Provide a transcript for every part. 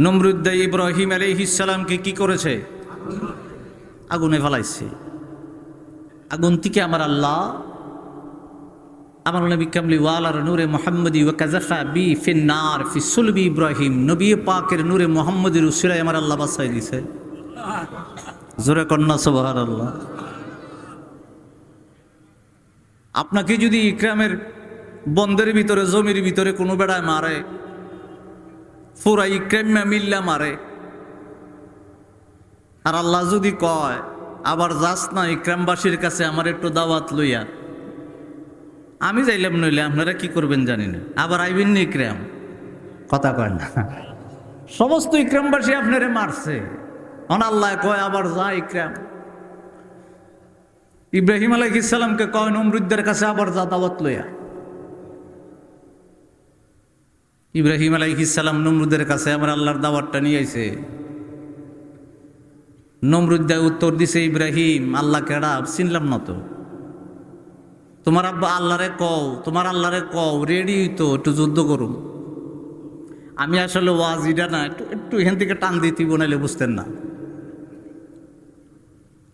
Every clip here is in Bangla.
নমরুদ্দা ইব্রাহিম আলাইহিস সালামকে কি করেছে? আগুনে ফেলাইছে। আগুন থেকে আমার আল্লাহ আমার নবী কামলি ওয়ালার নূরে মুহাম্মদি ওয়া কাযাফা বি ফিন্নার ফি সুলবি ইব্রাহিম, নবী পাকের নূরে মুহাম্মদের উসিলায় আমার আল্লাহ বাঁচাই দিছে। জোরে কন্যা সুবহানাল্লাহ। আপনাকে যদি ইকরামের বন্দের ভিতরে জমির ভিতরে কোনো বেড়ায় মারে, পুরা ইকরাম মিল্লা মারে, আর আল্লাহ যদি কয় আবার যাস না ইকরামবাসীর কাছে আমার একটু দাওয়াত লইয়া, আমি যাইলাম নইলে আপনারা কি করবেন জানি না, আবার আইবেন না ইকরাম, কথা কয় না। সমস্ত ইকরামবাসী আপনারে মারছে, আল্লাহ কয় আবার যা ইকরাম। ইব্রাহিম আলাইহিস সালামকে কয় নমরুদের কাছে আবার যা দাওয়াত লইয়া। ইব্রাহিম আলাইহিস সালাম নমরুদের কাছে আমার আল্লাহর দাওয়াতটা নিয়ে আইছে। নমরুদ উত্তর দিছে, ইব্রাহিম আল্লাহ কেডা চিনলাম না তো, তোমার আব্বা আল্লাহরে কও, তোমার আল্লাহরে কও রেডি তো একটু যুদ্ধ করুম। আমি আসলে ওয়াজিটা না, একটু একটু এখান থেকে টান দিতে বনাইলে বুঝতেন না।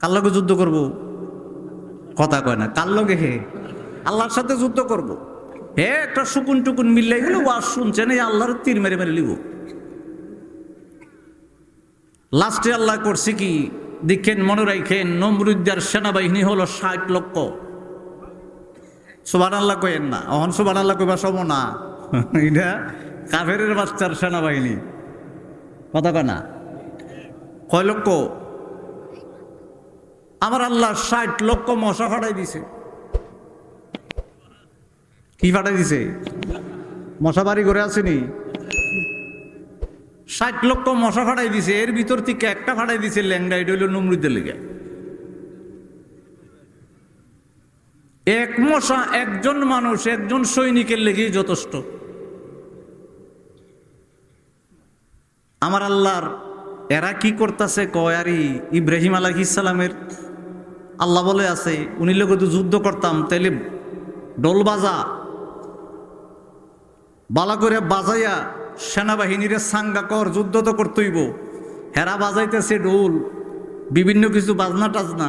কার লগে যুদ্ধ করব? কথা কয় না, কার লগে? হে আল্লাহর সাথে যুদ্ধ করব। হে একটা সুকুন টুকুন মিললে গেলে ওয়াজ শুনছেন, এই আল্লাহর তীর মেরে মেরে লিব। লাস্টে আল্লাহ করছে কি দেখেন, মনে রাখেন, নমরুদের সেনাবাহিনী হলো 60 লক্ষ। সুবহানাল্লাহ কইেন না, অহন সুবহানাল্লাহ কইবা সম না, এটা কাফেরের বাচ্চার সেনাবাহিনী। কথা কয় না, কয় লক্ষ? আমার আল্লাহ 60 লক্ষ মশা ফাটাই দিছে। কি ফাটাই দিছে? মশা বাড়ি করে আসেনি, 60 লক্ষ মশা ফাটাই দিছে। এর ভিতর থেকে একটা ফাটাই দিছে ল্যাংডা, এটা হইল নমরুদের লেগে। এক মশা একজন মানুষ, একজন সৈনিকের লেগেই যথেষ্ট। আমার আল্লাহর এরা কি করতেছে কয়, আরে ইব্রাহিম আলাইহিস সালামের আল্লাহ বলে আছে উনি লোক তো যুদ্ধ করতাম, তাইলে ডোল বাজা, বালা করে বাজাইয়া সেনাবাহিনীর সাঙ্গা কর, যুদ্ধ তো করতেইব। হেরা বাজাইতেছে ডোল, বিভিন্ন কিছু বাজনা টাজনা।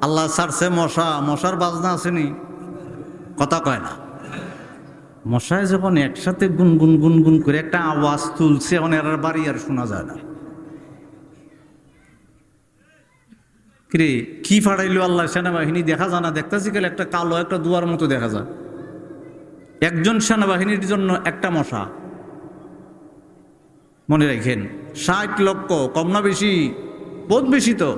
আল্লাহ ছাড়ছে মশা, মশার বাজনা আসেনি, কথা কয় না। মশায় যখন একসাথে গুনগুন গুনগুন করে একটা আওয়াজ তুলছে, এখন এরার বাড়ি আর শোনা যায় না। কিরে কি ফাড়াইলো আল্লাহ সেনাবাহিনী? দেখা যায় না, দেখতেছি গেলে একটা কালো একটা দুয়ার মতো দেখা যায়। একজন সেনাবাহিনীর জন্য একটা মশা। মনে রাখেন 60 লক্ষ, কম না বেশি? বহুত বেশি তো।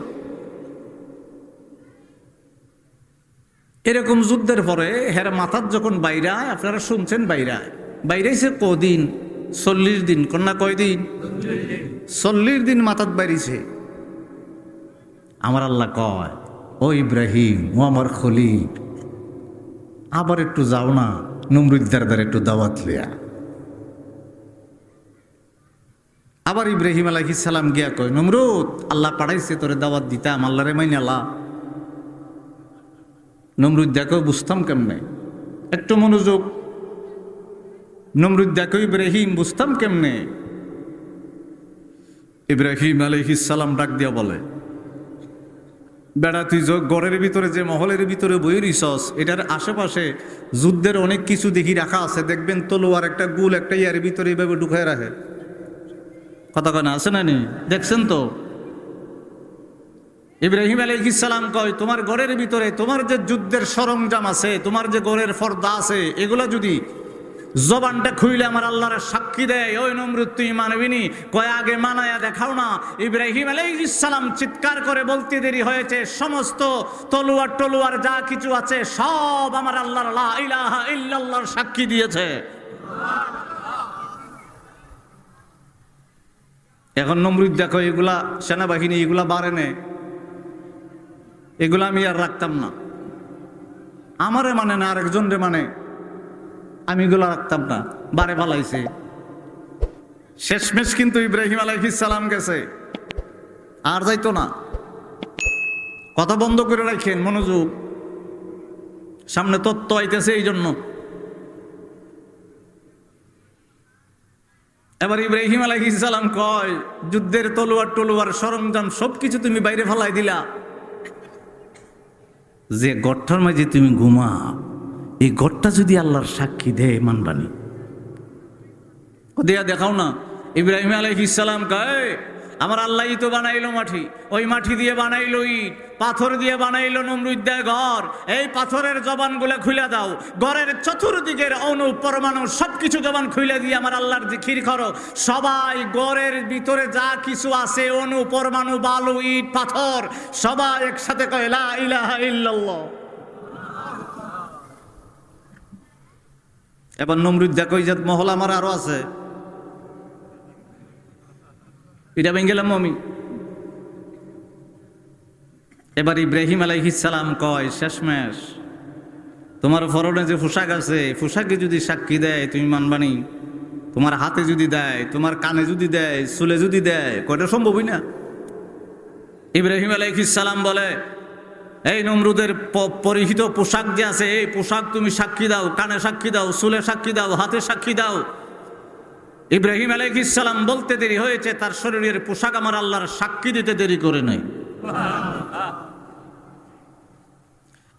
এরকম যুদ্ধের পরে হের মাথার যখন বাইরায়, আপনারা শুনছেন বাইরাইছে কদিন? 40 দিন। কন্যা কয়দিন? 40 দিন মাথার বাইরিছে। আমার আল্লাহ কয়, ও ইব্রাহিম, ও আমার খলিল, আবার একটু যাও না নমরুদের দ্বারা একটু দাওয়াত লিয়া। আবার ইব্রাহিম আলাইহিস সালাম গিয়া কয়, নমরুদ আল্লাহ পাঠাইছে তোরে দাওয়াত দিতাম, আল্লাহরে মাইনালা। নমরুদ দেখো বুঝতাম কেমনে, একটু মনোযোগ। নমরুদ দেখো ইব্রাহিম বুঝতাম কেমনে। ইব্রাহিম আলাইহিস সালাম ডাক দিয়া বলে, বেড়া তুই ঘরের ভিতরে যে মহলের ভিতরে বই রিসস, এটার আশেপাশে যুদ্ধের অনেক কিছু দেখি রাখা আছে, দেখবেন তলোয়ার একটা গুল একটা ইয়ার ভিতরে এইভাবে ঢুকায় রাখে। কথা কয় না, আছে না নি? দেখছেন তো? ইব্রাহিম আলাইহিস সালাম কয়, তোমার ঘরের ভিতরে তোমার যে যুদ্ধের সরঞ্জাম আছে, তোমার যে ঘরের পর্দা আছে, এগুলা যদি জবানটা খুইলে আমার আল্লাহর সাক্ষী দেয়, ওই নমরুদ তুই মানবিনি, কয় আগে মানায়া দেখাও না। ইব্রাহিম আলাইহিস সালাম চিৎকার করে বলতে দেরি হয়েছে, সমস্ত তলোয়ার টলোয়ার যা কিছু আছে সব আমার আল্লাহর লা ইলাহা ইল্লাল্লাহর সাক্ষী দিয়েছে। এখন নমরুদ দেখো এগুলা সেনাবাহিনী এগুলা বাড়ে নে, এগুলা আমি আর রাখতাম না। আমারে মানে না, আরেকজন রে মানে, আমি এগুলা রাখতাম না, বারে পালাইছে। শেষমেশ কিন্তু ইব্রাহিম আলাইহিস সালাম গেছে, আর যাইতো না। কথা বন্ধ করে রাখেন, মনোযোগ, সামনে তত্ত্ব আইতেছে। এই জন্য এবার ইব্রাহিম আলাইহিস সালাম কয়, যুদ্ধের তলোয়ার সরঞ্জাম সবকিছু তুমি বাইরে ফেলাই দিলা, যে গড়টার মাঝে তুমি ঘুমাও এই গড়টা যদি আল্লাহর সাক্ষী দেয় মানবানি, দিয়া দেখাও না। ইব্রাহিম আলাইহিস সালাম কয়, আমার আল্লাহই তো বানাইলো মাটি, ওই মাটি দিয়ে বানাইলো ইট, পাথর দিয়ে বানাইলো নমরুদ দেয় ঘর, এই পাথরের জবানগুলো খুলে দাও, ঘরের চতুর্দিকের অণু পরমাণু সবকিছু জবান খুলে দিয়ে আমার আল্লাহর জিকির করো। সবাই ঘরের ভিতরে যা কিছু আছে অণু পরমাণু বালু ইট পাথর সবাই একসাথে কয় লা ইলাহা ইল্লাল্লাহ। এবার নমরুদ দেখো যে মহল আমার আরো আছে, এটা ভেঙে গেলাম আমি। এবার ইব্রাহিম আলাইহিস সালাম কয়, শেষমেশ তোমার পরনে যে পোশাক আছে পোশাকে যদি সাক্ষী দেয় তুমি মানবানি, তোমার হাতে যদি দেয়, তোমার কানে যদি দেয়, চুলে যদি দেয়, কয়টা সম্ভবই না। ইব্রাহিম আলাইহিস সালাম বলে, এই নমরুদের পরিহিত পোশাক যে আছে এই পোশাক তুমি সাক্ষী দাও, কানে সাক্ষী দাও, চুলে সাক্ষী দাও, হাতে সাক্ষী দাও। ইব্রাহিম আলাইহিস সালাম বলতে দেরি হয়েছে, তার শরীরের পোশাক আমার আল্লাহর সাক্ষী দিতে দেরি করে নাই।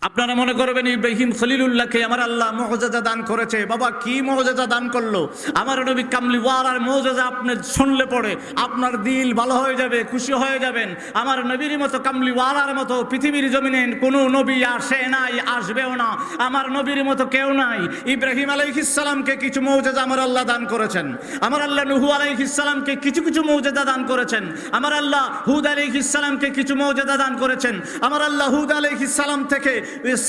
আপনারা মনে করবেন ইব্রাহিম খলিলুল্লাহকে আমার আল্লাহ মুআজিজা দান করেছে। বাবা কি মুআজিজা দান করলো আমার নবী কামলিওয়ালার মুআজিজা আপনি শুনলে পড়ে আপনার দিল ভালো হয়ে যাবে, খুশি হয়ে যাবেন। আমার নবীর মতো কামলিওয়ালার মতো পৃথিবীর জমিনে কোনো নবী আসে নাই, আসবেও না, আমার নবীর মতো কেউ নাই। ইব্রাহিম আলাইহিস সালামকে কিছু মুআজিজা আমার আল্লাহ দান করেছেন, আমার আল্লাহ নূহ আলাইহিস সালামকে কিছু মুআজিজা দান করেছেন, আমার আল্লাহ হুদ আলাইহিস সালামকে কিছু মুআজিজা দান করেছেন, আমার আল্লাহ হুদ আলাইহিস সালাম থেকে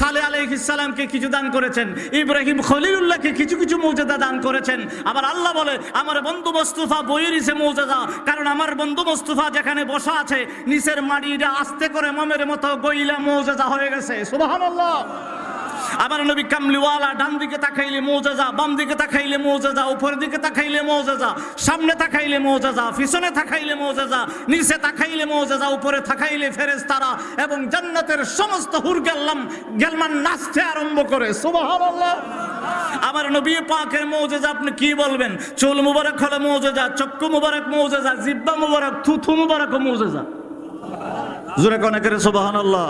সালেহ আলাইহিস সালামকে কিছু দান করেছেন, ইব্রাহিম খলিলুল্লাহকে কিছু মুআজিজা দান করেছেন। আবার আল্লাহ বলে আমার বন্ধু মুস্তাফা বইরিছে মুআজিজা, কারণ আমার বন্ধু মুস্তাফা যেখানে বসা আছে নিচের মাটিটা আস্তে করে মমের মতো গইলা মুআজিজা হয়ে গেছে। সুবহানাল্লাহ। আমার নবী কামলিওয়ালা ডান দিকে তাকাইলে মুআজিজা, বাম দিকে তাকাইলে মুআজিজা, উপরের দিকে তাকাইলে মুআজিজা, সামনে তাকাইলে মুআজিজা, পিছনে তাকাইলে মুআজিজা, নিচে তাকাইলে মুআজিজা, উপরে তাকাইলে ফেরেশতারা এবং জান্নাতের সমস্ত হুর গেলমান নাচতে আরম্ভ করে। সুবহানাল্লাহ। আমার নবী পাকের মুআজিজা আপনি কি বলবেন? চুল মুবারক হলো মুআজিজা, চক্ষু মুবারক মুআজিজা, জিহ্বা মুবারক, থুথু মুবারক মুআজিজা। জোরে কোন করে সুবহানাল্লাহ।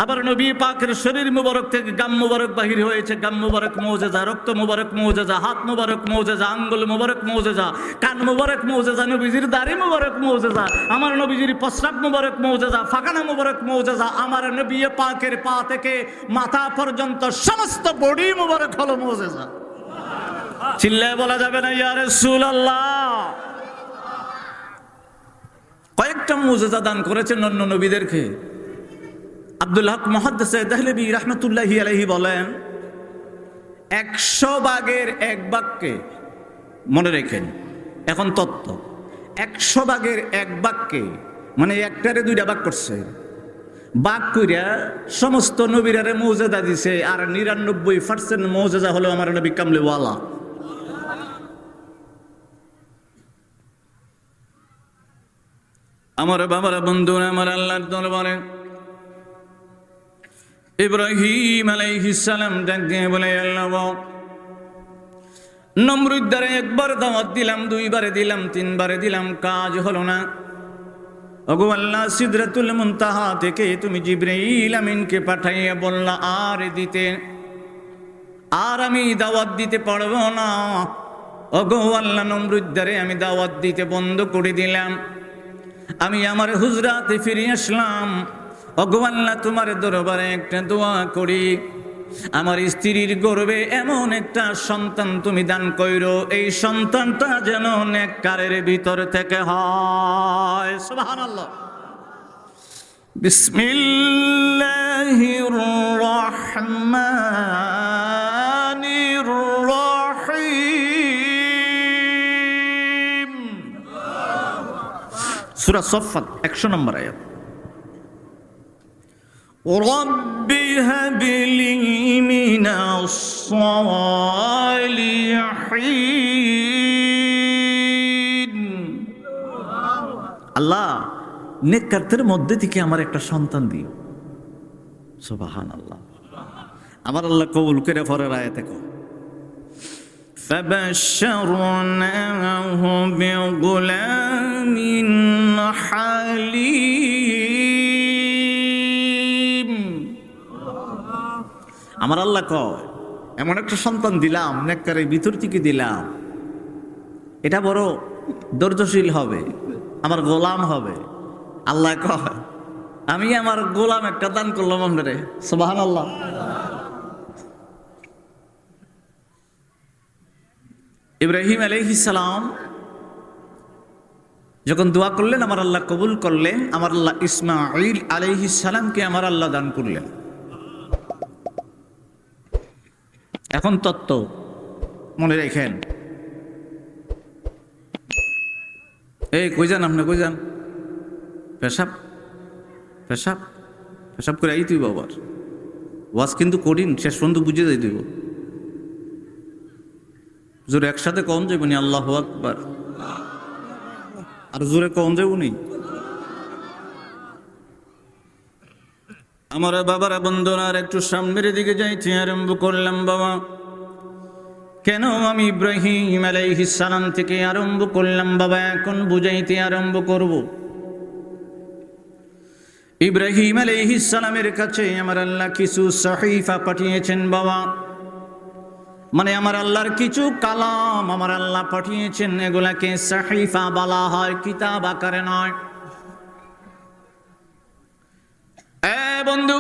আবার নবী পাকের শরীর মুবারক থেকে গাম মুবারক বাহির হয়েছে, গাম মুবারক মুআজিজা, রক্ত মুবারক মুআজিজা, হাত মুবারক মুআজিজা, আঙ্গুল মুবারক মুআজিজা, কান মুবারক মুআজিজা, নবীজির দাড়ি মুবারক মুআজিজা, আমার নবীজির প্রস্রাব মুবারক মুআজিজা, ফাকানা মুবারক মুআজিজা, আমার নবী পাকের পা থেকে মাথা পর্যন্ত সমস্ত বডি মুবারক হলো মুআজিজা। চিল্লায় বলা যাবে না ইয়া রাসূলুল্লাহ? কয়েকটা মুআজিজা দান করেছেন অন্য নবীদেরকে। আব্দুল হক মুহাদ্দিস দেহলভী রাহমাতুল্লাহি আলাইহি বলেন 100 ভাগের 1 ভাগকে মনে রেখেন, এখন তত্ত্ব 100 ভাগের 1 ভাগকে মানে একটারে 2টা ভাগ করছে, ভাগ কইরা সমস্ত নবীরারে মুআজিজা দিছে, আর 99% মুআজিজা হলো আমার নবী কামলিওয়ালা। আমার বাবারা বন্ধুরা, আমার আল্লাহর দরবারে ইব্রাহিম আলাইহিস সালাম ডাক দিয়ে বলে, আল্লাহ নমরুদ দ্বারা একবার দাওয়াত দিলাম, 2 বারে দিলাম, 3 বারে দিলাম, কাজ হলো না। ওগো আল্লাহ, সিদরাতুল মুনতাহা থেকে তুমি জিবরাইল আমিনকে পাঠাইয়া বললা আর দিতে, আর আমি দাওয়াত দিতে পারবো না। ওগো আল্লাহ, নমরুদ দ্বারে আমি দাওয়াত দিতে বন্ধ করে দিলাম, আমি আমার হুজরাতে ফিরে আসলাম। ওগো আল্লাহ, তোমার দরবারে একটা দোয়া করি, আমার স্ত্রীর গর্ভে এমন একটা সন্তান তুমি দান কইরো, এই সন্তানটা যেন নেককারের ভিতর থেকে হয়। সুবহানাল্লাহ। বিসমিল্লাহির রহমানির রহিম। সূরা সফফাত 100 নম্বর আয়াত। رب هب لي من الصالحين। আল্লাহ, নেককারদের মধ্যে থেকে আমার একটা সন্তান দিও। সুবহানাল্লাহ। আমার আল্লাহ কবুল করে পরের আয়াতে কও فبشرناه بغلام حليم আমার আল্লাহ কয় এমন একটা সন্তান দিলাম, নেককারের ভিতর থেকে দিলাম, এটা বড় ধৈর্যশীল হবে, আমার গোলাম হবে। আল্লাহ কয় আমি আমার গোলাম একটা দান করলাম আপনারে। সুবহানাল্লাহ। ইব্রাহিম আলাইহিস সালাম যখন দোয়া করলেন, আমার আল্লাহ কবুল করলেন, আমার আল্লাহ ইসমাঈল আলাইহিস সালামকে আমার আল্লাহ দান করলেন। এখন তত্ত্ব মনে রেখেন, এই কই যান আপনি, কই যান? পেশাব পেশাব পেশাব করে আই তুই বাবার ওয়াজ কিন্তু করিন, শেষ পর্যন্ত বুঝে যাই তুই জোরে একসাথে কম যাবনি আল্লাহু আকবার, আর জোরে কম যাবনি। আমার বাবারা বন্ধুরা একটু সামনের দিকে যাইতে আরম্ভ করলাম। বাবা কেন আমি ইব্রাহিম আলাইহিস সালাম থেকে আরম্ভ করলাম? বাবা এখন বুঝাইতে আরম্ভ করব। ইব্রাহিম আলাইহিস সালামের কাছে আমার আল্লাহ কিছু সহিফা পাঠিয়েছেন। বাবা মানে আমার আল্লাহর কিছু কালাম আমার আল্লাহ পাঠিয়েছেন, এগুলাকে সহিফা বলা হয়, কিতাব আকারে নয়। বন্ধু,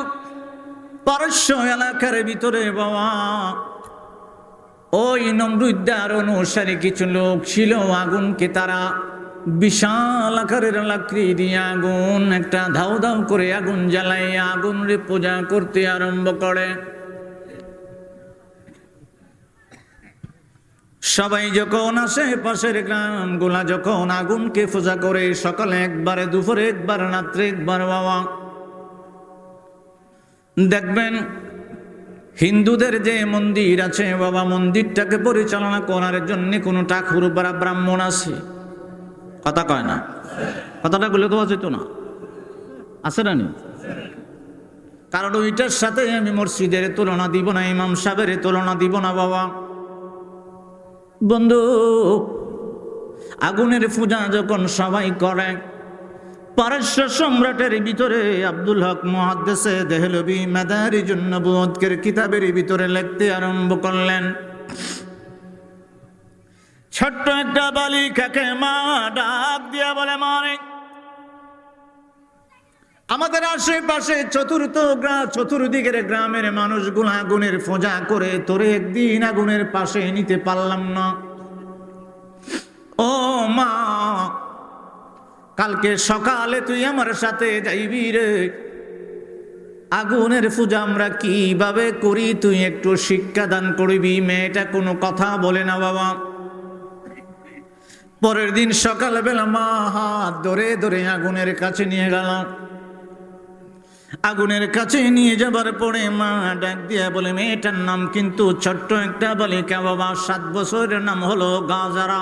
পারস্য এলাকার ভিতরে বাবা ওই নমরুদ্দার অনুসারী কিছু লোক ছিল, আগুনকে তারা বিশাল আকারের লাকড়ি দিয়ে আগুন একটা ধাউ ধাউ করে আগুন জ্বালাইয়া আগুনের পূজা করতে আরম্ভ করে। সবাই যখন আশেপাশের গ্রামগুলা যখন আগুনকে পূজা করে, সকালে একবার, দুপুরে একবার, রাত্রে একবার, বাবা দেখবেন হিন্দুদের যে মন্দির আছে বাবা, মন্দিরটাকে পরিচালনা করার জন্য কোনো ঠাকুর বা ব্রাহ্মণ আছে, কথা কয় না, কথাটা বলে দেওয়া যেত না, আছে না নি? কারণ ওইটার সাথে আমি মসজিদের তুলনা দিব না, ইমাম সাহেবের তুলনা দিব না। বাবা বন্ধু, আগুনের পূজা যখন সবাই করে, পারস্য সম্রাটের ভিতরে আব্দুল হক মুহাদ্দিসে দেহলভী মাদারিজুন নবুওয়াতের কিতাবের ভিতরে লিখতে আরম্ভ করলেন, ছোট্ট একটা বালিকাকে মা ডাক দিয়া বলে, মারে আমাদের আশেপাশে চতুর্দিকের গ্রামের মানুষগুলো আগুনের পূজা করে, তোরে একদিন আগুনের পাশে নিতে পারলাম না। ও মা, কালকে সকালে তুই আমার সাথে যাইবি রে, আগুনের পূজা আমরা কিভাবে করি তুই একটু শিক্ষা দান করবি। মেয়েটা কোনো কথা বলে না। বাবা পরের দিন সকালবেলা মা হাত ধরে ধরে আগুনের কাছে নিয়ে গেল। আগুনের কাছে নিয়ে যাবার পরে মা ডাক দিয়া বলে, মেয়েটার নাম কিন্তু ছোট্ট একটা বালিকা বাবা, 7 বছরের নাম হলো গাজারা।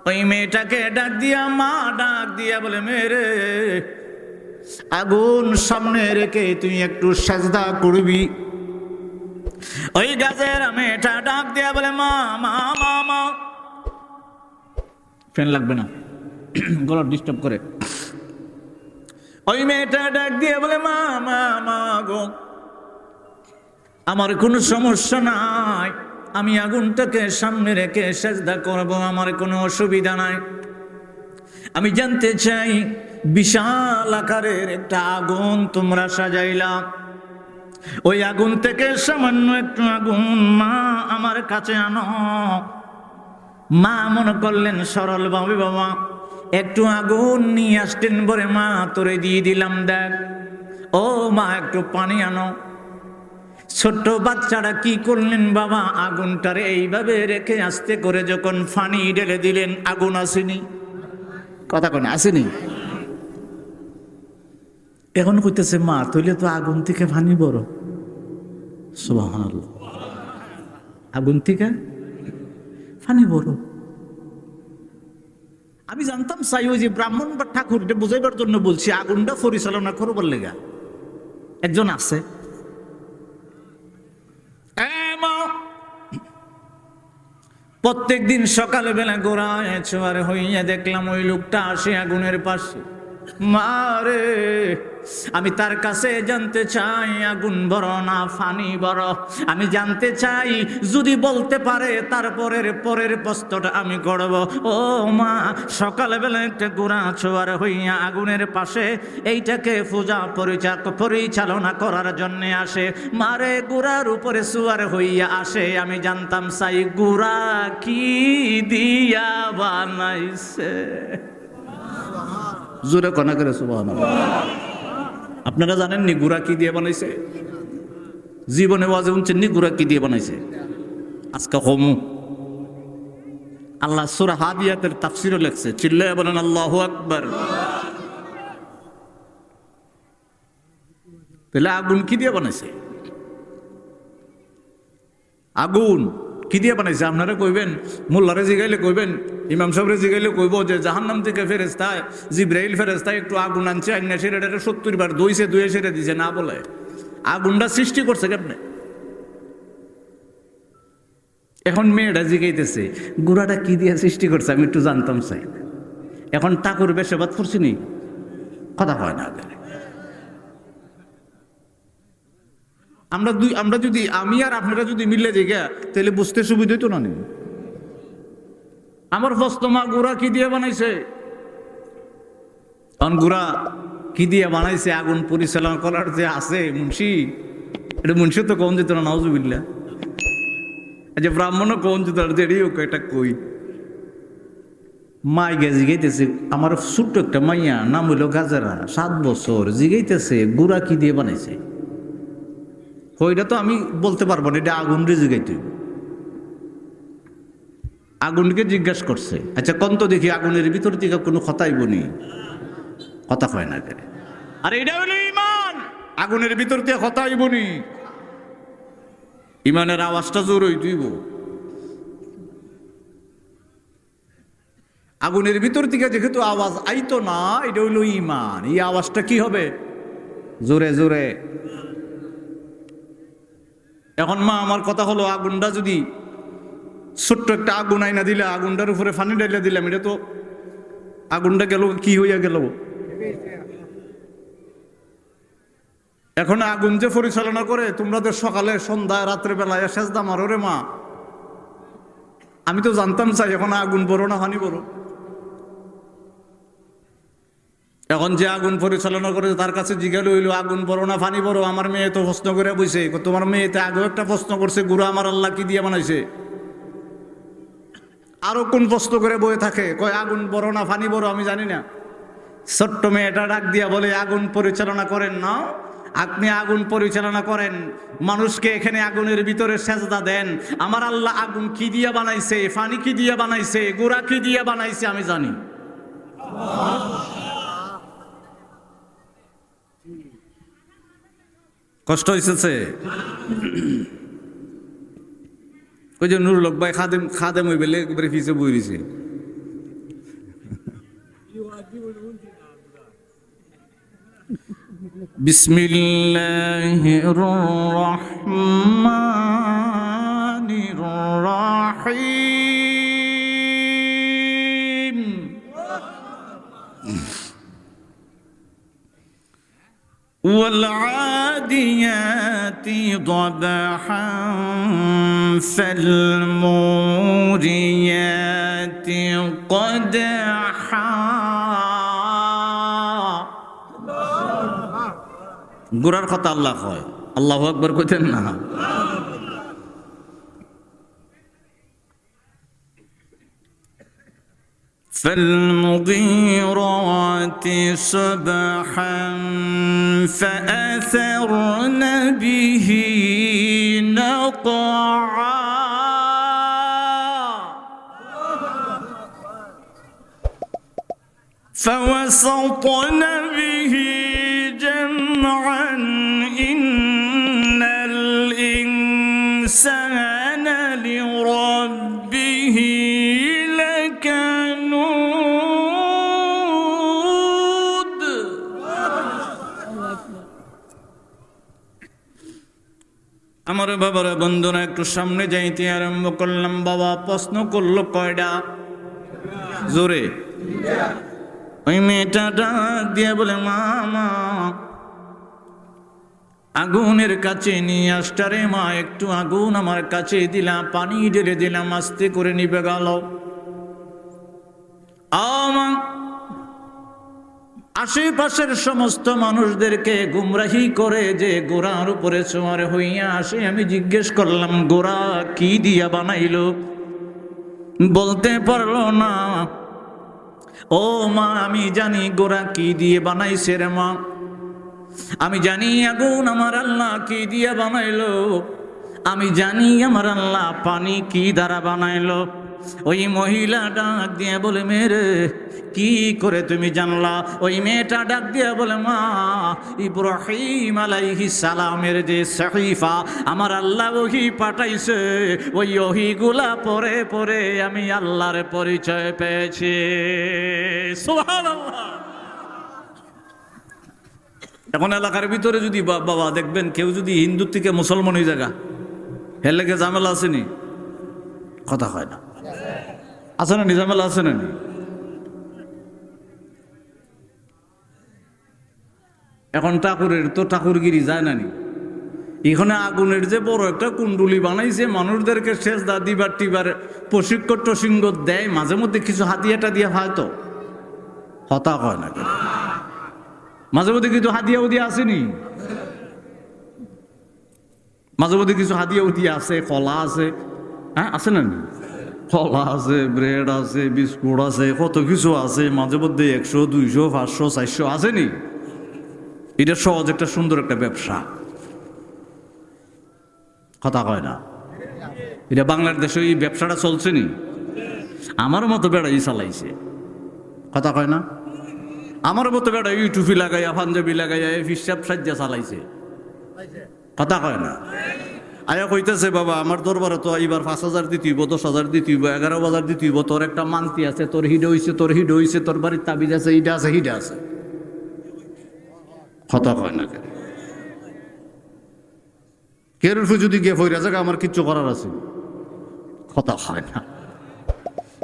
ওই মেয়েটাকে ডাক দিয়া মা ডাক দিয়া বলে, মেয়েরে আগুন সামনে রেখে তুই একটু সাজদা করবি। ওই গাজেরা মেয়েটা ডাক দিয়া বলে, মা মা মা মা, ফ্যান লাগবে না, গলা ডিস্টার্ব করে। ওই মেয়েটা ডাক দিয়ে বলে, মা মা মা গো, আমার কোনো সমস্যা নাই, আমি আগুনটাকে সামনে রেখে সেজদা করব, আমার কোনো অসুবিধা নাই। আমি জানতে চাই, বিশাল আকারের একটা আগুন তোমরা সাজাইলা, ওই আগুন থেকে সামান্য একটু আগুন মা আমার কাছে আনো। মা মনে করলেন সরল ভাবে, বাবা একটু আগুন নিয়ে আসতেন, বলে মা তোরে দিয়ে দিলাম, দেখ। ও মা একটু পানি আনো। ছোট্ট বাচ্চারা কি করলেন বাবা, আগুনটারে এইভাবে রেখে আস্তে করে যখন পানি ঢেলে দিলেন, আগুন আসেনি, কথা কোন আসেনি। এখন কইতেছে, মা তইলে তো আগুন থেকে পানি বড়। সুবহানাল্লাহ, আগুন থেকে পানি বড়। আমি জানতাম চাই ওই যে ব্রাহ্মণ বা ঠাকুর, এটা বুঝাইবার জন্য বলছি, আগুনটা পরিচালনা করবার লেগা একজন আছে। প্রত্যেক দিন সকালবেলা গোড়ায় ছোয়ার হইয়া দেখলাম ওই লোকটা আসে আগুনের পাশে। মারে, আমি তার কাছে জানতে চাই আগুন বড় না ফানি বড়। আমি জানতে চাই, যদি বলতে পারে তারপরের পরের প্রশ্নটা আমি করব। ও মা, সকালবেলা একটা গোড়া ছোয়ার হইয়া আগুনের পাশে এইটাকে পূজা পরিচালনা করার জন্য আসে। মারে, গোড়ার উপরে সুয়ার হইয়া আসে, আমি জানতাম চাই গোড়া কি দিয়া বানাইছে। জোরে কনা করে সুবহানাল্লাহ। আপনারা জানেন নি গুড়া কি দিয়ে বানাইছে? জীবনে ওয়াজে শুনছেন নি গুড়া কি দিয়ে বানাইছে? আজকে হোমু আল্লাহ সূরা হাদিয়াতের তাফসীরে লেখছে, চিল্লায়া বলেন আল্লাহু আকবার। তাহলে আগুন কি দিয়ে বানাইছে? আগুন কি দিয়ে বানাইছে? আপনারা কইবেন, মোল্লারে জিগাইলে কইবেন, ইমাম সাহেবরে জিগাইলে কইব যে জাহান্নাম থেকে ফেরেশতা জিবরাইল ফেরেশতা একটু আগুন আনছে, আইনা সেটা 70 বার ধুয়ে সেরে দিছে। না বলে আগুনটা সৃষ্টি করছে কেমনে? এখন মেয়েটা জিগাইতেছে গুড়াটা কি দিয়ে সৃষ্টি করছে, আমি একটু জানতাম চাই। এখন ঠাকুর বেশে বাদ করছি নি, কথা হয় না। আমরা যদি আমি আর আপনারা যদি মিলে যাই তাহলে বুঝতে সুবিধা হইতো না। আমার প্রশ্ন, মা গুড়া কি দিয়ে বানাইছে? কারণ গুড়া কি দিয়ে বানাইছে আগুন পরিচালনা করার যে আছে মুন্সি, এটা মুন্সি তো কম যেত না, নাউজুবিল্লাহ। যে ব্রাহ্মণও কম যেত না, যেটাই এটা কই মাই গে জিগাইতেছে, আমার ছোট্ট একটা মাইয়া নাম হইল গাজারা, 7 বছর, জিগাইতেছে গুড়া কি দিয়ে বানাইছে। ওইটা তো আমি বলতে পারবো না, এটা আগুন রে জিগাইতে হইব। আগুনকে জিজ্ঞাসা করছে, আচ্ছা কোন তো দেখি আগুনের ভিতর থেকে কোনো কথাই বনি, কথা হয় না। আরে এটা হলো ঈমান, আগুনের ভিতর থেকে কথাই বনি, ঈমানের আওয়াজটা জোর হইতেইব। আগুনের ভিতর থেকে যেহেতু আওয়াজ আইতো না, এটা হইল ঈমান। এই আওয়াজটা কি হবে? জোরে জোরে। এখন মা, আমার কথা হলো, আগুনটা যদি ছোট্ট একটা আগুন আইনা দিলে, আগুনটার উপরে ফানি ডাইলা দিলাম, এটা তো আগুনটা গেল কি হইয়া গেল? এখন আগুন যে পরিচালনা করে, তোমরা তো সকালে সন্ধ্যায় রাত্রে বেলায় সেজদা মারো রে মা, আমি তো জানতাম চাই এখন আগুন বড় না ফানি বড়। এখন যে আগুন পরিচালনা করে তার কাছে জিজ্ঞাসা হইল আগুন বড় না ফানি বড়? আমার মেয়ে তো প্রশ্ন করে বইছে, তোমার মেয়েতে আগেও একটা প্রশ্ন করছে গুড়া আমার আল্লাহ কি দিয়ে বানাইছে। আরো কোন প্রশ্ন করে বয়ে থাকে, কয় আগুন বড় না ফানি বড় আমি জানি না। ছোট্ট মেয়েটা ডাক দিয়া বলে, আগুন পরিচালনা করেন না আপনি? আগুন পরিচালনা করেন, মানুষকে এখানে আগুনের ভিতরে সেজদা দেন। আমার আল্লাহ আগুন কি দিয়ে বানাইছে, ফানি কি দিয়ে বানাইছে, গুড়া কি দিয়ে বানাইছে আমি জানি। কষ্ট হয়েছে? ওই যে নুরুল হক ভাই খাদেম ওই বেলে একবারে ফিসে বই রয়েছে। বিসমিল্লাহির রহমানির রহিম। والعاديات ضبحا فالموريات قدحا। গুরার কথা আল্লাহ কয়, আল্লাহু আকবার কইতেন না? فالمغيرات صبحا فأثرن به نقعا فوسطن به جمعا إن الإنسان لربه لكنود। আমার আমার বাবারা বন্ধুরা একটু সামনে যাইতে আরম্ভ করলাম। বাবা প্রশ্ন করলো কয়টা? জোরে। ওই মেয়েটা ডাক দিয়ে বলে, মামা আগুনের কাছে নিয়ে আসটারে মা, একটু আগুন আমার কাছে দিলাম, পানি ঢেলে দিলাম, আস্তে করে নিভে গেল। আমা আশেপাশের সমস্ত মানুষদেরকে গুমরাহি করে যে গোড়ার উপরে ছোঁয়ার হইয়া আসে। আমি জিজ্ঞেস করলাম, গোড়া কি দিয়া বানাইলো? বলতে পারলো না। ও মা, আমি জানি গোড়া কি দিয়ে বানাইছে রে মা, আমি জানি আগুন আমার আল্লাহ কি দিয়ে বানাইলো, আমি জানি আমার আল্লাহ পানি কি দ্বারা বানাইলো। ওই মহিলা ডাক দিয়ে বলে, মেরে কি করে তুমি জানলা? ওই মেয়েটা ডাক দিয়ে বলে, মা ইব্রাহিম আলাইহিস সালামের যে সহিফা আমার আল্লাহ ওহি পাঠাইছে, ওই ওহিগুলা পরে পরে আমি আল্লাহর পরিচয় পেয়েছি। সুবহানাল্লাহ। এখন এলাকার ভিতরে যদি বাবা দেখবেন কেউ যদি হিন্দু থেকে মুসলমান হয়ে জায়গা, হের লেগে ঝামেলা আসেনি? কথা হয় না, আছে না? ঝামেলা আছে না? এখন ঠাকুরের তো ঠাকুরগিরি যায় না নি। এখানে আগুনের যে বড় একটা কুণ্ডুলি বানাইছে, মানুষদেরকে শেষ দা দিবার টিবার প্রশিক্ষণ টসিঙ্গ দেয়, মাঝে মধ্যে কিছু হাতিয়াটা দিয়ে হয়তো হতা হয় না, মাঝে মধ্যে কিছু হাতিয়া উদিয়া আসেনি, মাঝে মধ্যে কিছু হাতিয়া উদিয়া আছে, কলা আছে, হ্যাঁ আছে না? কলা আছে, ব্রেড আছে, বিস্কুট আছে, কত কিছু আছে, মাঝে মধ্যে 100, 200, 500, 400 আসেনি। এটা সহজ একটা সুন্দর একটা ব্যবসা, কথা কয় না? এটা বাংলাদেশে এই ব্যবসাটা চলছে নি, আমার মতো বেড়াই চালাইছে, কথা কয় না? আমার মতো বেড়া ইউটিউবি লাগাইয়া, পাঞ্জাবি লাগাইয়া, হিসাব সাজ্জা চালাইছে, কথা কয় না? আয়া কইতেছে, বাবা আমার দরবারে তো এবার 5,000 দিতেইব, 10,000 দিতেইব, 11,000 দিতেইব, তোর একটা মান্তি আছে, তোর হিড হইছে, তোর হিড হইছে, তোর বাড়ির তাবিজ আছে, হিডা আছে, হিডা আছে, কথা কয় না? কেরফু যদি গিয়ে ফইরা জায়গা আমার কিচ্ছু করার আছে, কথা হয় না?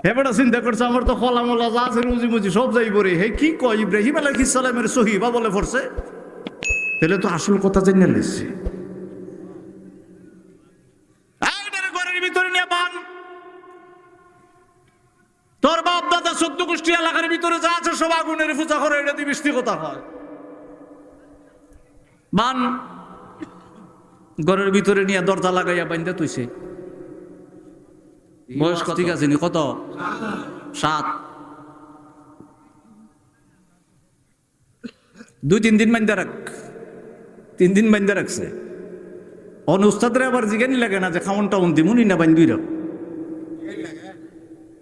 হেবেটা চিন্তা করছে, আমার তো খোলা মোলা যা আছে রুজি মুজি সব যাইব রে। হে কি কয়, ইব্রাহিম আলাইহিস সালামের সহিবা বলে পড়ছে, তাহলে তো আসল কথা জেনে লিখছে। ঘরের ভিতরে নিয়ে বান, তোর বাপ দাদা 14 গোষ্ঠী এলাকার ভিতরে যা আছে সব আগুনের পূজা করে, এটা দিয়ে বৃষ্টি কথা হয়। বান ঘরের ভিতরে নিয়ে দরজা লাগাইয়া বাইন্দা তুইছে। বয়স ঠিক আছে নি? কত? 7। 2-3 দিন বাইন্দা রাখ, 3 দিন বাইন্দা রাখছে। অনুস্তাদরে আবার জিজ্ঞানি লাগে না যে খাওন টাউন দিমুনি না বাইন্দুই রাখ,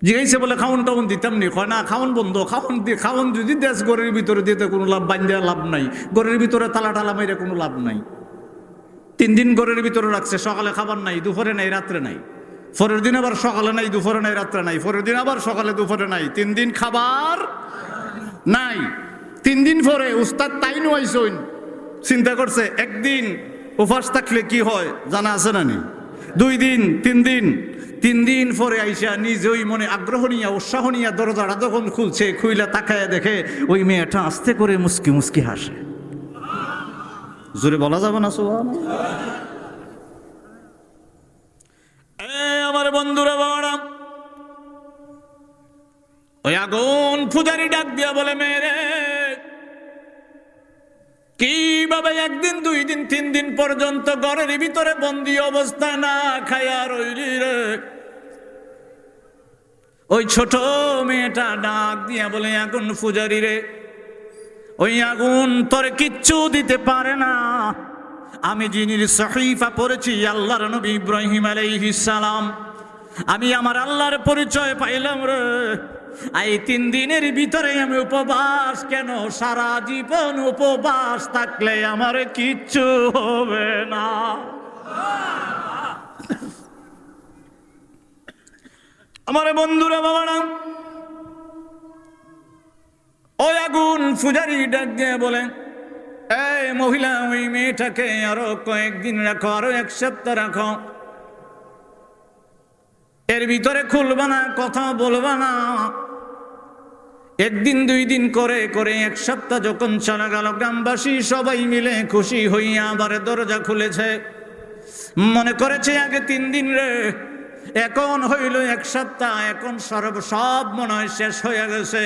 জিজ্ঞাইছে বলে খাওন টাউন দিতাম নি, কয় না খাওন বন্ধ, খাওন যদি দেশ ঘরের ভিতরে দিতে কোনো লাভ, বাইন্দা লাভ নাই, ঘরের ভিতরে তালা টালা মাইরে কোনো লাভ নাই। 3 দিন ঘরের ভিতরে রাখছে, সকালে খাবার নাই, দুপুরে নাই, রাত্রে নাই, পরের দিন আবার সকালে নাই, দুপুরে নাই, রাত্রে নাই, পরের দিন আবার সকালে দুপুরে নাই, 3 দিন খাবার নাই। 3 দিন পরে উস্তাদ তাই নুয়াইছইন, চিন্তা করছে একদিন উপাস থাকলে কি হয় জানা আছে না নি? 2 দিন, 3 দিন পরে আইসা নিজেই মনে আগ্রহ নিয়া, উৎসাহ নিয়া দরজাটা যখন খুলছে, খুইলা তাকায় দেখে ওই মেয়েটা আস্তে করে মুস্কি মুস্কি হাসে। জোরে বলা যাবে না সুবহানাল্লাহ? আমার বন্ধুরা বাবারা, ওই আগুন পূজারি ডাক দিয়া বলে, মেরে কিভাবে 1 দিন 2 দিন 3 দিন পর্যন্ত ঘরের ভিতরে বন্দী অবস্থায় না খায়া রইলি রে? ওই ছোট মেয়েটা ডাক দিয়া বলে, আগুন পূজারি রে, ওই আগুন তোর কিচ্ছু দিতে পারে না। আমি যিনির সহিফা পড়েছি, আল্লাহর নবী ইব্রাহিম আলাইহিস সালাম, আমি আমার আল্লাহর পরিচয় পাইলাম রে। এই 3 দিনের ভিতরে আমি উপবাস, কেন সারা জীবন উপবাস থাকলে আমার কিচ্ছু হবে না। আমার বন্ধুরা বাবারা, ওই আগুন পূজারি ডাক দিয়ে বলে, এই মহিলা, ওই মেয়েটাকে আরো কয়েকদিন রাখো, আরো 1 সপ্তাহ রাখো, এর ভিতরে খুলবা না, কথা বলবা না। 1 দিন 2 দিন করে করে 1 সপ্তাহ যখন চলে গেল, গ্রামবাসী সবাই মিলে খুশি হইয়া আবার দরজা খুলেছে। মনে করেছে আগে 3 দিন রে, এখন হইল 1 সপ্তাহ, এখন সব মনে হয় শেষ হয়ে গেছে।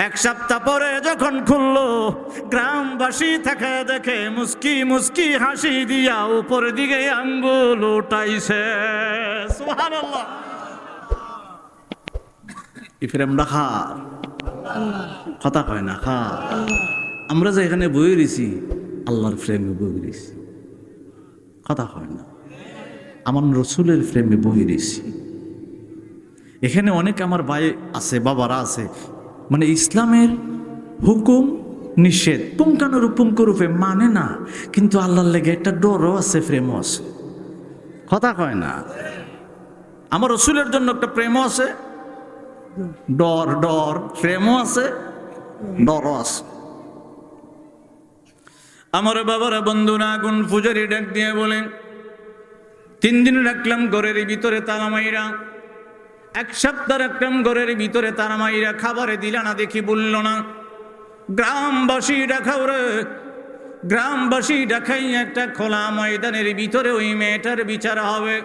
1 সপ্তাহ পরে যখন খুললো, গ্রামবাসী থেকে দেখে মুস্কি মুস্কি হাসি দিয়া উপর দিকে আঙ্গুল উঠাইছে। সুবহানাল্লাহ। এই ফ্রেমটা খা, কথা কয় না খা। আমরা যে এখানে বই রয়েছি, আল্লাহর ফ্রেমে বই রয়েছি, কথা হয় না। আমার রসুলের ফ্রেমে বই রয়েছি। এখানে অনেক আমার ভাই আছে, বাবারা আছে, মানে ইসলামের হুকুম নিষেধ পুঙ্খানুরূপে মানে না, কিন্তু আল্লাহর লেগে একটা ডরও আছে, প্রেমও আছে, কথা কয় না। আমার রসুলের জন্য একটা প্রেমও আছে, ডর প্রেমও আছে, ডরও আছে। আমার বাবারা, বন্ধুরা, আগুন পূজারি ডাক দিয়ে বলেন, 3 দিন রাখলাম ঘরের ভিতরে তালা মাইরা, 1 সপ্তাহ রাখলাম ঘরের ভিতরে তালা মাইরা, খাবারে দিলা না, দেখি বলল না। গ্রামবাসী ডাকাও রে, গ্রামবাসী ডাকাই একটা খোলা ময়দানের ভিতরে ওই মেয়েটার বিচার হবে।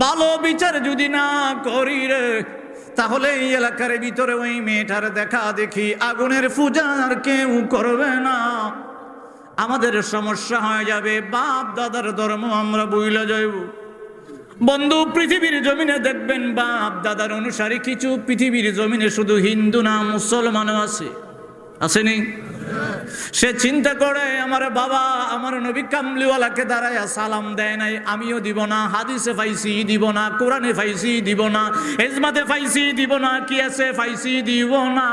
ভালো বিচার যদি না করি রে, তাহলে এই এলাকার ভিতরে ওই মেয়েটার দেখা দেখি আগুনের পূজা আর কেউ করবে না। আমাদের সমস্যা হয়ে যাবে, বাপ দাদার ধর্ম আমরা ভুলে যাইব। বন্ধু, পৃথিবীর জমিনে দেখবেন বাপ দাদার অনুসারী কিছু পৃথিবীর জমিনে শুধু হিন্দু না মুসলমানও আছে, আসেনি? সে চিন্তা করে আমার বাবা আমার নবী কামলিওয়ালাকে দাঁড়ায়া সালাম দেয় নাই, আমিও দিব না। হাদিসে পাইছি দিব না, কোরআনে পাইছি দিব না, এজমাতে পাইছি দিব না, কি আছে পাইছি দিব না,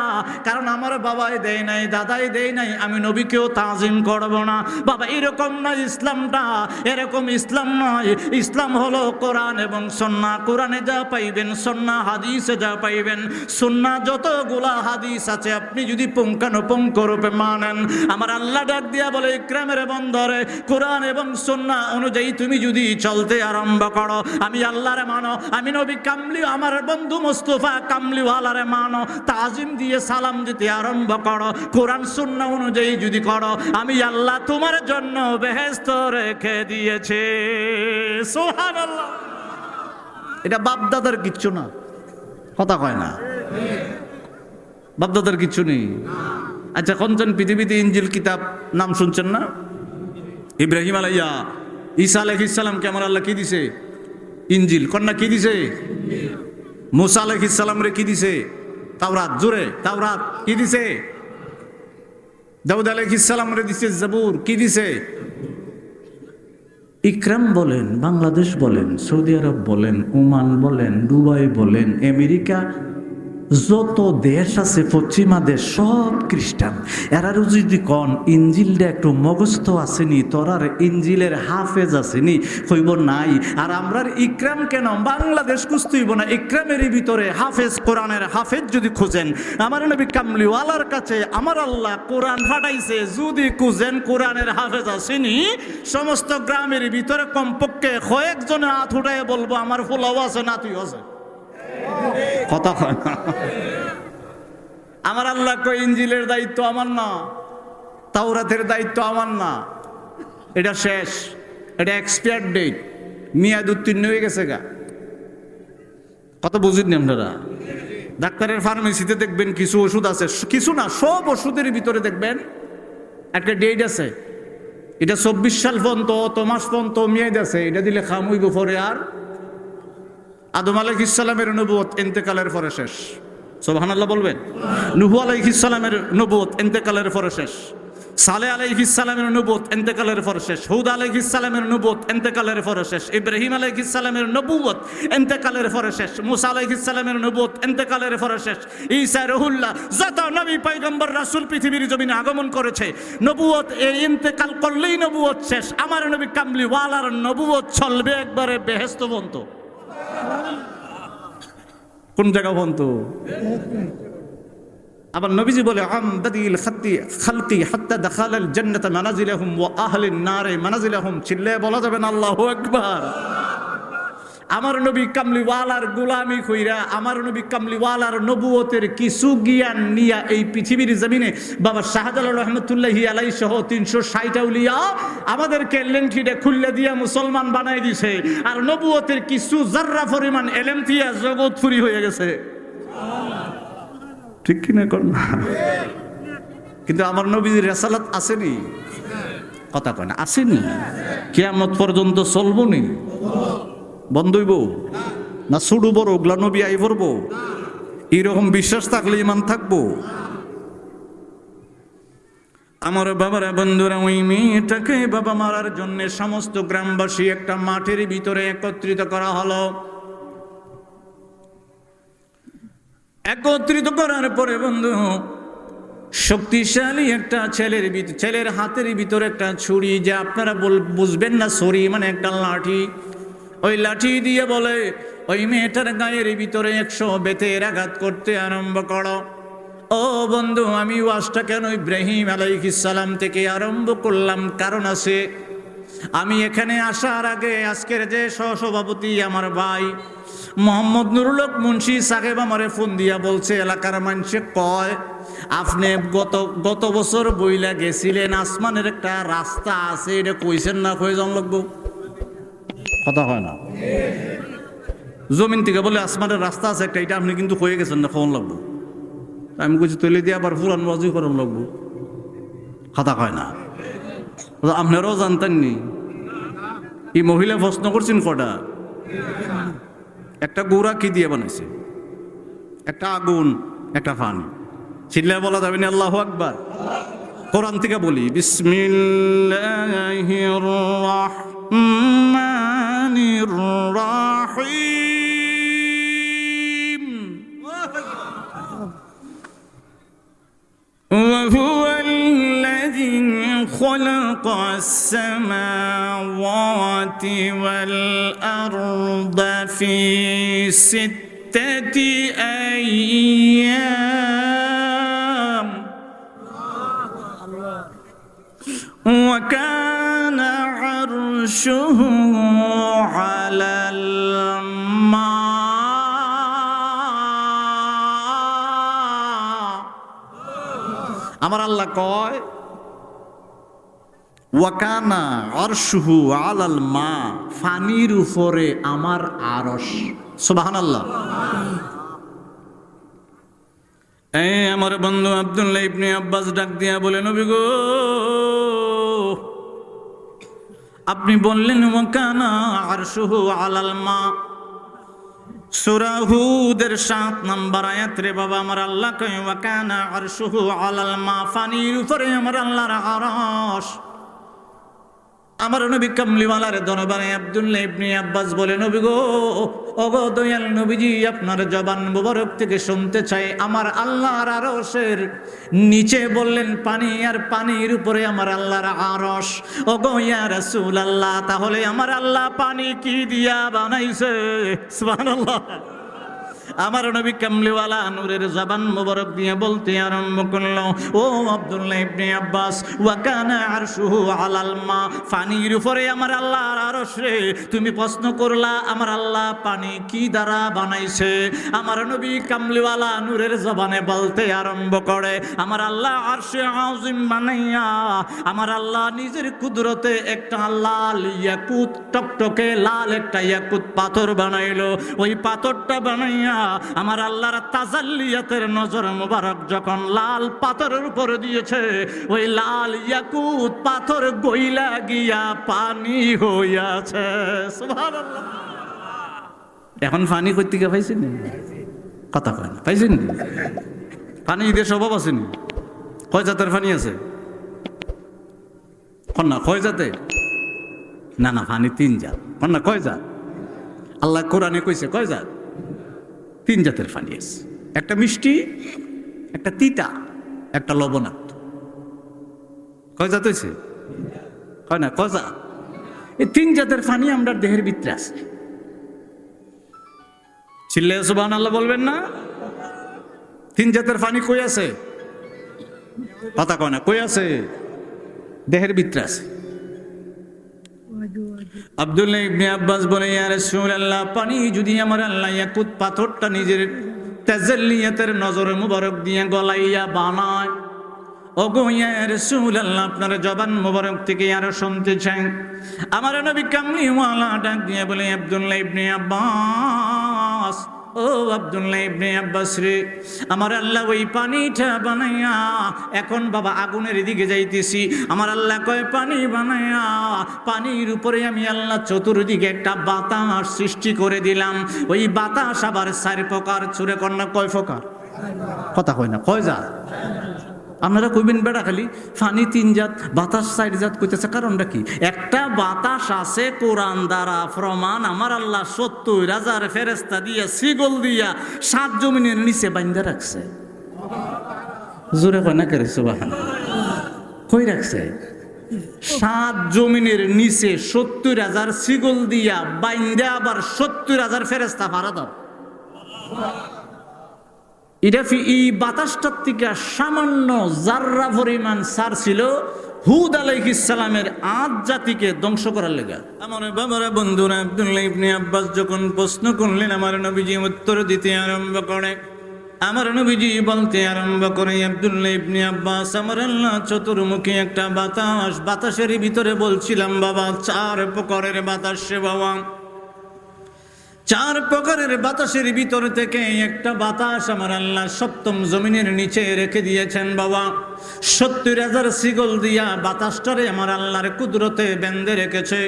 কারণ আমার বাবাই দেয় নাই, দাদাই দেয় নাই, আমি নবীকেও তাজিম করব না। বাবা, এরকম না ইসলামটা, এরকম ইসলাম নয়। ইসলাম হলো কোরআন এবং সুন্নাহ। কোরআনে যা পাইবেন, সুন্নাহ হাদিসে যা পাইবেন। সুন্নাহ যতগুলা হাদিস আছে আপনি যদি পুঙ্খানুপুঙ্খ রূপে মানেন, আমার আল্লাহ ডাক দিয়া বলে, ইকরামের বন্দরে কোরআন এবং সুন্নাহ অনুযায়ী তুমি যদি চলতে আরম্ভ করো, আমি আল্লাহরে মানো, আমি নবী কামলি আমার বন্ধু মুস্তাফা কামলিওয়ালারে মানো, তাজিম দিয়ে সালাম দিতে আরম্ভ করো, কোরআন সুন্নাহ অনুযায়ী যদি করো, আমি আল্লাহ তোমার জন্য বেহেশত রেখে দিয়েছে। সুবহানাল্লাহ। এটা বাপদাদার কিচ্ছু না, কথা কয় না, বাপদাদার কিচ্ছু নেই। আচ্ছা, কোনজন পৃথিবীতে ইনজিল কিতাব নাম শুনছেন না? ইব্রাহিম আলাইয়া ঈসা আলাইহিস সালামকে আমার আল্লাহ কি দিছে? ইনজিল। কন্যা কি দিছে? মুসা আলাইহিস সালাম রে কি দিছে? তাওরাত। জোরে, তাওরাত কি দিছে? দাউদ আলাইহিস সালাম রে দিছে জাবুর। কি দিছে? ইকরাম বলেন, বাংলাদেশ বলেন, সৌদি আরব বলেন, ওমান বলেন, দুবাই বলেন, আমেরিকা, যত দেশ আছে পশ্চিমা দেশ সব খ্রিস্টান। এরারও যদি কন ইনজিলটা একটু মগস্থ আসেনি, তোরার ইনজিলের হাফেজ আসেনি, কইব নাই। আর আমরার ইকরাম কেন বাংলাদেশ খুঁজতেইব না, ইকরামের ভিতরে হাফেজ, কোরআনের হাফেজ যদি খুঁজেন, আমার নবী কামলিওয়ালার কাছে আমার আল্লাহ কোরআন ফাটাইছে, যদি খুঁজেন কোরআনের হাফেজ আসেনি, সমস্ত গ্রামের ভিতরে কমপক্ষে কয়েকজনে হাত উঠায় বলবো আমার ফুলাও আছে, নাতিও আছে, কথা হয় না। আমার আল্লাহ কই ইনজিলের দায়িত্ব আমার না, তাওরাতের দায়িত্ব আমার না, এটা শেষ, এটা এক্সপায়ার ডেট, মেয়াদ উত্তীর্ণ হয়ে গেছে গা। কত বুঝিনি আপনারা? ডাক্তারের ফার্মেসিতে দেখবেন কিছু ওষুধ আছে, কিছু না সব ওষুধের ভিতরে দেখবেন একটা ডেট আছে, এটা 24 সাল পর্যন্ত, অত মাস পর্যন্ত মেয়াদ আছে, এটা দিলে খাম হইব পরে। আর আদম আলাইহিস সালামের নবুয়ত ইন্তেকালের পরে শেষ। সুবহানাল্লাহ বলবেন। নূহ আলাইহিস সালামের নবুয়ত ইন্তেকালের পরে শেষ। সালেহ আলাইহিস সালামের নবুয়ত ইন্তেকালের পরে শেষ। হুদ আলাইহিস সালামের নবুয়ত ইন্তেকালের পরে শেষ। ইব্রাহিম আলাইহিস সালামের নবুয়ত ইন্তেকালের পরে শেষ। মুসা আলাইহিস সালামের নবুয়ত ইন্তেকালের পরে শেষ। ঈসা রুহুল্লাহ, যত নবী পয়গম্বর রাসূল পৃথিবীর জমিনে আগমন করেছে, নবুয়ত এই ইন্তেকাল করলেই নবুয়ত শেষ। আমার নবী কামলিওয়ালার নবুয়ত চলবে একবারে বেহেশত পর্যন্ত। কোন জায়গা পর্যন্ত? আবার নবীজি বলে আমদাদিল খালকি হাত্তা দাখালাল জান্নাতা মানাজিলাহুম ওয়া আহলিন নারে মানাজিলাহুম। চিল্লায়ে বলা যাবে না আল্লাহু আকবার। আমার নবী কামলিওয়ালার গোলামি কইরা, আমার নবী কামলিওয়ালার নবুয়তের কিছু জ্ঞান নিয়া এই পৃথিবীর জমিনে বাবা শাহজালাল রহমতুল্লাহি আলাইহি সহ 360 আউলিয়া আমাদেরকে লেংটিটা খুললে দিয়া মুসলমান বানাই দিছে। আর নবুয়তের কিছু জাররা পরিমাণ এলেম দিয়া জগৎ ফুরি হয়ে গেছে। ঠিক কিনা কর না? কিন্তু আমার নবীর রিসালাত আসেনি, কথা কয় না, আসেনি। কিয়ামত পর্যন্ত চলবো নি? বন্ধ হইব না? ছুড়ু বড় ওগুলা নবী আই পড়বো? এরকম বিশ্বাস থাকলে ইমান থাকবো। আমার বাবারা, বন্ধুরা, ওই মেয়েটাকে বাবা মারার জন্য সমস্ত গ্রামবাসী একটা মাঠের ভিতরে একত্রিত করা হলো। একত্রিত করার পরে বন্ধু, শক্তিশালী একটা ছেলের হাতের ভিতরে একটা ছুরি, যা আপনারা বুঝবেন না, ছুরি মানে একটা লাঠি। ওই লাঠি দিয়ে বলে ওই মেয়েটার গায়ের ভিতরে 100 বেতের আঘাত করতে আরম্ভ করো। ও বন্ধু, আমি ওয়াজটা কেন ইব্রাহিম আলাইহিস সালাম থেকে আরম্ভ করলাম? কারণ আছে। আমি এখানে আসার আগে আজকের যে সহসভাপতি আমার ভাই মোহাম্মদ নুরুল হক মুন্সি সাহেব আমারে ফোন দিয়া বলছে, এলাকার মানুষে কয় আপনি গত বছর বইলা গেছিলেন আসমানের একটা রাস্তা আছে, এটা কইছেন না? কই জন লাগবো? কথা হয় না। জমিন থেকে বলে আসমানের রাস্তা আছে একটা, এটা আপনি কিন্তু হয়ে গেছেন না, ফোন লাগবো। আমি কইছি তৈলে দিয়ে আবার ফুরান ওয়াজি করান লাগবো। কথা হয় না। আপনারাও জানতেননি? এই মহিলা প্রশ্ন করছেন কটা? একটা গোড়া কি দিয়ে বানাইছে? একটা আগুন, একটা পানি। চিল্লায় বলা যাবে না আল্লাহু আকবার? কোরআন থেকে বলি, বিসমিল্লাহির রাহমানির রাহিম। وهو الذي خلق السماوات والأرض في 6 أيام وكان عرشه على الماء আমার আল্লাহ কয় ওয়াকানা আরশুহু আলাল মা, পানির উপরে আমার আরশ। সুবহানাল্লাহ। আমার বন্ধু আব্দুল্লাহ ইবনে আব্বাস ডাক দিয়া বলে, নবী গো, আপনি বললেন ওয়াকানা আরশুহু আলাল মা। সূরা হুদের 7 নম্বর আয়াত রে বাবা, আমার আল্লাহ কয় ওয়াকানা আরশুহু আলাল মা, পানির উপরে আমার আল্লাহর আরশ। আমার নবী কামলিওয়ালার দরবারে আব্দুল্লাহ ইবনে আব্বাস বলে, নবী গো, ওগো দয়াল নবীজি, আপনার জবান মুবারক থেকে শুনতে চাই আমার আল্লাহর আরশের নিচে বললেন পানি, আর পানির উপরে আমার আল্লাহর আরশ। ওগো ইয়া রাসূলুল্লাহ, তাহলে আমার আল্লাহ পানি কি দিয়া বানাইছে? সুবহানাল্লাহ। আমার নবী কামলিওয়ালা নূরের জবান মুবারক দিয়ে বলতে আরম্ভ করলো, ও আব্দুল্লাহ ইবনে আব্বাস, ওয়া কানা আরশুহু আলাল মা, পানির উপরে আমার আল্লাহর আরশ রে। তুমি প্রশ্ন করলা আমার আল্লাহ পানি কি দ্বারা বানাইছে? আমার নবী কামলিওয়ালা নূরের জবানে বলতে আরম্ভ করে, আমার আল্লাহ আরশে আযীম বানাইয়া আমার আল্লাহ নিজের কুদরতে একটা লাল ইয়াকুত, টকটকে লাল একটা ইয়াকুত পাথর বানাইলো। ওই পাথরটা বানাইয়া আমার আল্লাহর তাজাল্লিয়াতের নজর মুবারক যখন লাল পাথরের উপর দিয়েছে, ওই লাল ইয়াকুত পাথর গইলা গিয়া পানি হইয়াছে। সুবহানাল্লাহ। এখন পানি কই থেকে পাইছেন? কথা কয় না, পাইছেন? পানি ঈদের স্বভাব আছে নি? কয় জাতের পানি আছে? না কয় জাতে? না না, পানি 3 জাত। না কয় জাত? আল্লাহ কোরআনে কইছে কয় জাত? 3 জাতের পানি আছে। একটা মিষ্টি, একটা তিতা, একটা লবণাক্ত। কয় জাত হয়েছে? কয় না, কয় জাত? এই 3 জাতের পানি আমরা দেহের ভিতরে আছে। চিল্লায়ে সুবহানাল্লাহ বলবেন না? তিন জাতের পানি কই আছে? কথা কয় না, কই আছে? দেহের ভিতরে আছে। আব্দুল্লাহ ইবনে আব্বাস বলে, ইয়া রাসূলুল্লাহ, পানি যদি আমার আল্লাহ ইয়াকুত পাথরটা নিজের তাজাল্লিয়াতের নজর মুবারক দিয়ে গলাইয়া বানায়, ওগো ইয়া রাসূলুল্লাহ, আপনার জবান মুবারক থেকে আর শুনতে চাই। আমার নবী কামলিওয়ালা ডাক দিয়ে বলে, আব্দুল্লাহ ইবনে আব্বাস, ও আব্দুল্লাহ ইবনে আব্বাস রে, আমার আল্লাহ ওই পানিটা বানাইয়া, এখন বাবা আগুনের দিকে যাইতেছি, আমার আল্লাহ কয় পানি বানাইয়া, পানির উপরে আমি আল্লাহ চতুর্দিকে একটা বাতাস সৃষ্টি করে দিলাম। ওই বাতাস আবার 4 প্রকার, চুরে কন্যা কয় প্রকার? কথা কয় না, কয় জাত? আপনারা কইবেন বেড়া খালি ফানি 3 জাত, বাতাস 4 জাত কইতেছে, কারণটা কি? একটা বাতাস আছে কোরআন দ্বারা প্রমাণ, আমার আল্লাহ 70,000 ফেরেশতা দিয়া সিগল দিয়া 7 জমিনের নিচে বাইন্ধা রাখছে। জোরে কয় না করে সুবহানাল্লাহ, কই রাখছে? 7 জমিনের নিচে 70,000 সিগল দিয়া বাইন্ধা আবার 70,000 ফেরেশতা ভাড়া দাও। এটা এই বাতাসটার থেকে সামান্য জাররা পরিমাণ সার ছিল হুদ আলাইহিস সালামের 8 জাতিকে ধ্বংস করার লেগা। আমার বাবারা, বন্ধুরা, আব্দুল্লাহ ইবনে আব্বাস যখন প্রশ্ন করলেন, আমার নবীজি উত্তর দিতে আরম্ভ করে, আমার নবীজি বলতে আরম্ভ করে, আব্দুল্লাহ ইবনে আব্বাস, আমার আল্লাহ চতুর্মুখী একটা বাতাস, বাতাসের ভিতরে বলছিলাম বাবা 4 প্রকারের বাতাস সে বাবা, 4 প্রকারের বাতাসের ভিতর থেকে একটা বাতাস আমার আল্লাহ 7ম জমিনের নিচে রেখে দিয়েছেন বাবা। 70,000 সিগল দিয়া বাতাসটারে আমার আল্লাহর কুদরতে বেঁধে রেখেছে।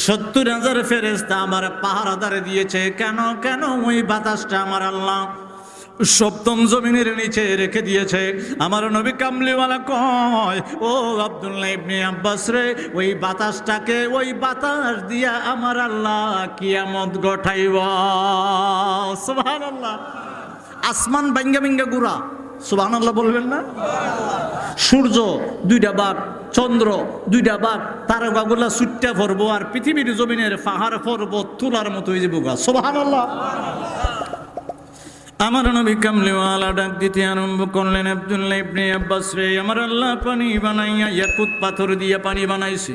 70,000 ফেরেশতা আমার পাহারাদার দিয়েছে। কেন কেন ওই বাতাসটা আমার আল্লাহ 7ম জমিনের নিচে রেখে দিয়েছে? আমার নবী কামলিওয়ালা কয়, ও আব্দুল্লাহ ইবনে আব্বাস রে, ওই বাতাসটাকে, ওই বাতাস দিয়া আমার আল্লাহ কিয়ামত গঠাইব। সুবহানাল্লাহ। আসমান ভাঙ্গা ভাঙ্গা গুড়া, সুবহানাল্লাহ বলবেন না? সূর্য 2টা ভাগ, চন্দ্র 2টা ভাগ, তারকাগুলা ছুট্টা পড়বো, আর পৃথিবীর জমিনের পাহাড় পর্বত তুলার মতো হয়ে যাবো। সুবহানাল্লাহ। আমার নবী কামলিওয়ালা ডাক দিতে আরম্ভ করলেন, আব্দুল্লাহ ইবনে আব্বাস রে, আমার আল্লাহ পানি বানাইয়া ইয়াকুত পাথর দিয়ে পানি বানাইছে।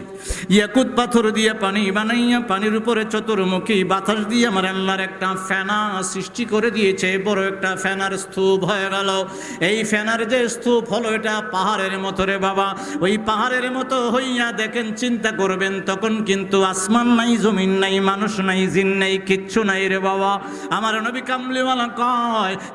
ইয়াকুত পাথর দিয়ে পানি বানাইয়া পানির উপরে চতুর্মুখী বাতাস দিয়ে আমার আল্লাহর একটা ফেনা সৃষ্টি করে দিয়েছে। বড় একটা ফেনার স্তূপ হয়ে গেল। এই ফেনার যে স্তূপ হলো, এটা পাহাড়ের মতো রে বাবা। ওই পাহাড়ের মতো হইয়া দেখেন, চিন্তা করবেন, তখন কিন্তু আসমান নাই, জমিন নাই, মানুষ নাই, জিন নাই, কিচ্ছু নাই রে বাবা। আমার নবী কামলিওয়ালা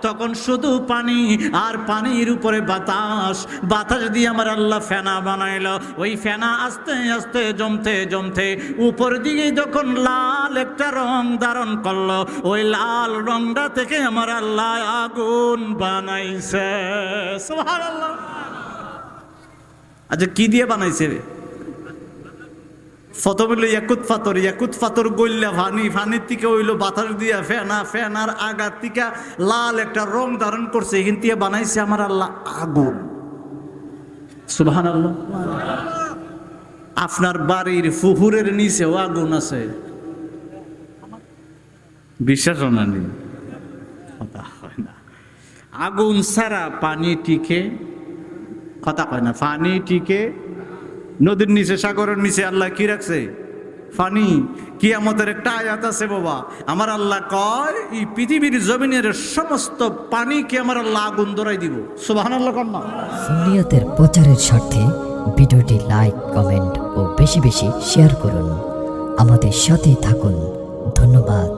তখন শুধু পানি, আর পানির উপরে বাতাস, বাতাস দিয়ে আমার আল্লাহ ফেনা বানাইলো। ওই ফেনা আস্তে আস্তে জমতে জমতে উপর দিকে যখন লাল একটা রং ধারণ করলো, ওই লাল রংটা থেকে আমার আল্লাহ আগুন বানাইছে। সুবহানাল্লাহ। আচ্ছা, কি দিয়ে বানাইছে? প্রথমে ইয়াকুত পাথর, ইয়াকুত পাথর গইল্লা ফানি, ফানির থেকে হইলো বাতাস দিয়া ফেনা, ফেনার আগার থেকে লাল একটা রং ধারণ করছে, এখান থেকে বানাইছে আমার আল্লাহ আগুন। সুবহানাল্লাহ। আপনার বাড়ির পুকুরের নিচেও আগুন আছে, বিশ্বাস হয় না? আগুন ছাড়া পানি টিকে, কথা কয় না, পানি টিকে। নদীর নিচে, সাগরের নিচে আল্লাহ কি রাখছে? পানি। কিয়ামতের একটা আয়াত আছে বাবা, আমার আল্লাহ কয়, এই পৃথিবীর জমিনের সমস্ত পানিকে আমার আল্লাহ আগুন ধরাই দিব। সুবহানাল্লাহ। কন্যা সুন্নিয়তের প্রচারের স্বার্থে ভিডিওটি লাইক, কমেন্ট ও বেশি বেশি শেয়ার করুন। আমাদের সাথেই থাকুন। ধন্যবাদ।